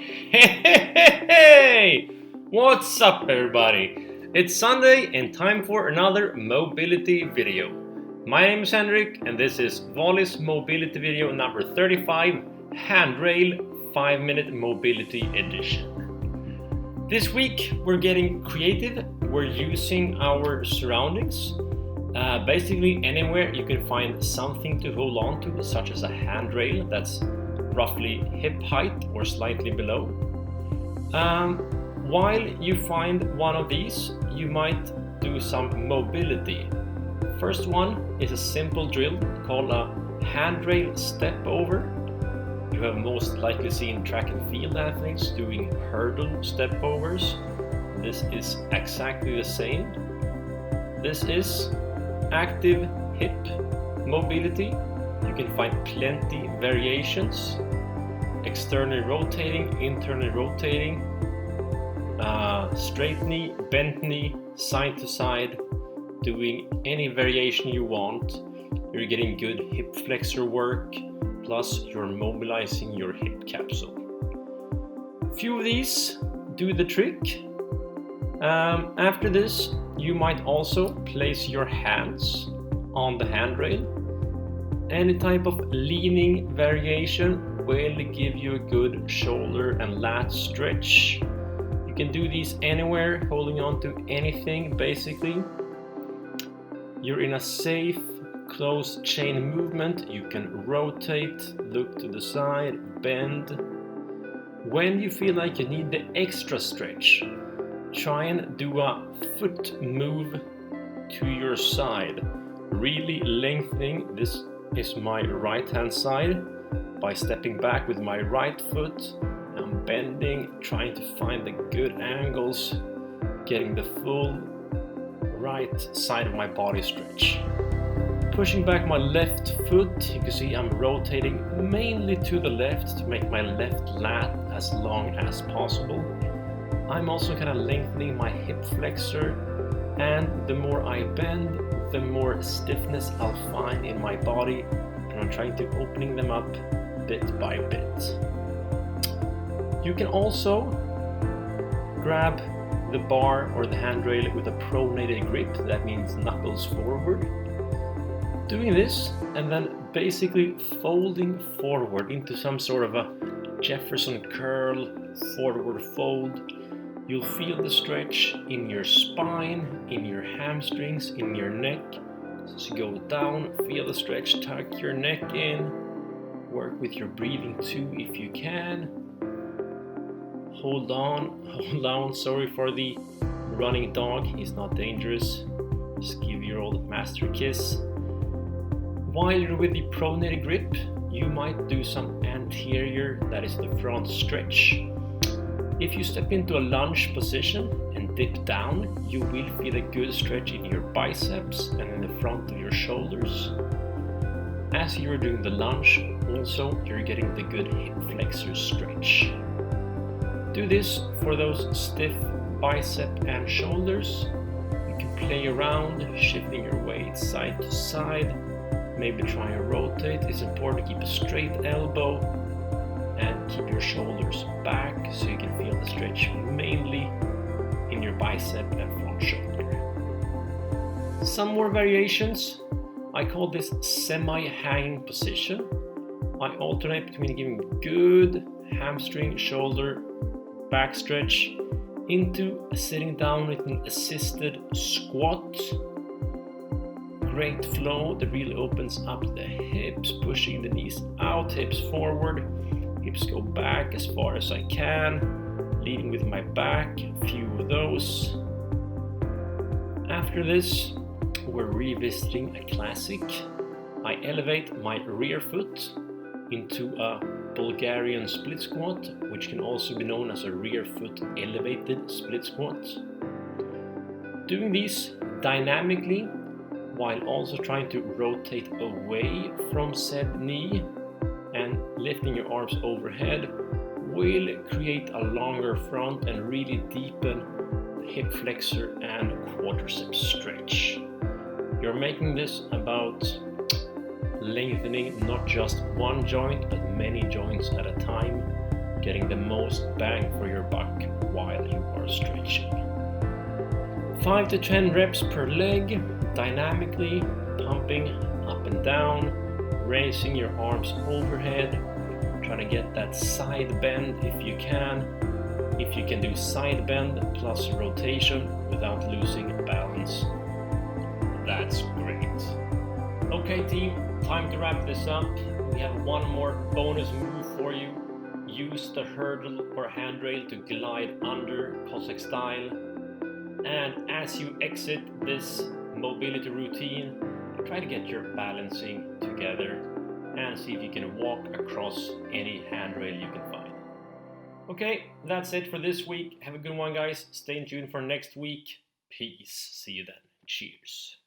Hey! What's up, everybody? It's Sunday and time for another mobility video. My name is Henrik and this is Valis Mobility Video number 35, Handrail 5-minute mobility edition. This week we're getting creative. We're using our surroundings. Basically anywhere you can find something to hold on to, such as a handrail that's roughly hip height or slightly below. While you find one of these, you might do some mobility. First one is a simple drill called a handrail step over. You have most likely seen track and field athletes doing hurdle step overs. This is exactly the same. This is active hip mobility. You can find plenty variations. Externally rotating, internally rotating, straight knee, bent knee, side to side, doing any variation you want. You're getting good hip flexor work, plus you're mobilizing your hip capsule. Few of these do the trick. After this, you might also place your hands on the handrail. Any type of leaning variation will give you a good shoulder and lat stretch. You can do these anywhere, holding on to anything basically. You're in a safe, close chain movement. You can rotate, look to the side, bend. When you feel like you need the extra stretch, try and do a foot move to your side, really lengthening. This is my right hand side. By stepping back with my right foot, I'm bending, trying to find the good angles, getting the full right side of my body stretch. Pushing back my left foot, you can see I'm rotating mainly to the left to make my left lat as long as possible. I'm also kind of lengthening my hip flexor, and the more I bend, the more stiffness I'll find in my body, and I'm trying to opening them up bit by bit. You can also grab the bar or the handrail with a pronated grip. That means knuckles forward. Doing this and then basically folding forward into some sort of a Jefferson curl, forward fold. You'll feel the stretch in your spine, in your hamstrings, in your neck. So go down, feel the stretch, tuck your neck in. Work with your breathing too if you can. Hold on, sorry for the running dog, he's not dangerous. Just give your old master a kiss. While you're with the pronated grip, you might do some anterior, that is the front stretch. If you step into a lunge position and dip down, you will feel a good stretch in your biceps and in the front of your shoulders. As you're doing the lunge, also you're getting the good hip flexor stretch. Do this for those stiff bicep and shoulders. You can play around, shifting your weight side to side. Maybe try and rotate. It's important to keep a straight elbow and keep your shoulders back so you can feel the stretch mainly in your bicep and front shoulder. Some more variations. I call this semi-hanging position. I alternate between giving good hamstring, shoulder, back stretch into sitting down with an assisted squat. Great flow that really opens up the hips, pushing the knees out, hips forward, hips go back as far as I can, leading with my back, a few of those. After this, we're revisiting a classic. I elevate my rear foot into a Bulgarian split squat, which can also be known as a rear foot elevated split squat. Doing these dynamically while also trying to rotate away from said knee and lifting your arms overhead will create a longer front and really deepen the hip flexor and quadricep stretch. You're making this about lengthening not just one joint but many joints at a time, getting the most bang for your buck while you are stretching. 5 to 10 reps per leg, dynamically pumping up and down, raising your arms overhead, trying to get that side bend if you can. If you can do side bend plus rotation without losing balance, that's great. Okay team, time to wrap this up. We have one more bonus move for you. Use the hurdle or handrail to glide under COSSACK style. And as you exit this mobility routine, try to get your balancing together and see if you can walk across any handrail you can find. Okay, that's it for this week. Have a good one, guys. Stay tuned for next week. Peace. See you then. Cheers.